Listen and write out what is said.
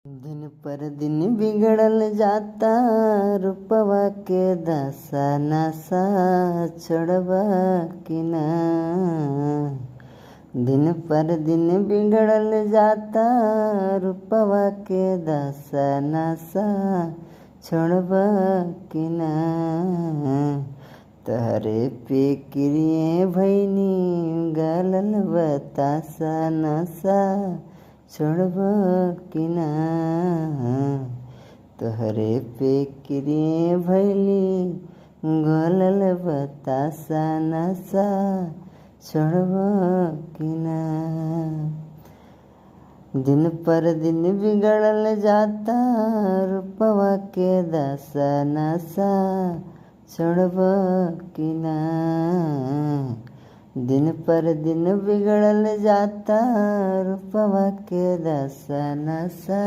दिन पर दिन बिगड़ल जाता रूपवा के दशा नशा छोड़बा कि ना। दिन पर दिन बिगड़ल जाता रूपवा के दशा नशा छोड़बा कि ना। तहरे पे क्रिए भैनी गलल बतासा नशा छोड़बा कि ना। तोहरे पे क्रिए भैली गलल बतासा नशा छोड़बा कि ना। दिन पर दिन बिगड़ल जाता रूपवा के दशा नशा छोड़बा कि ना। दिन पर दिन बिगड़ल जाता रूपवा के दशा नशा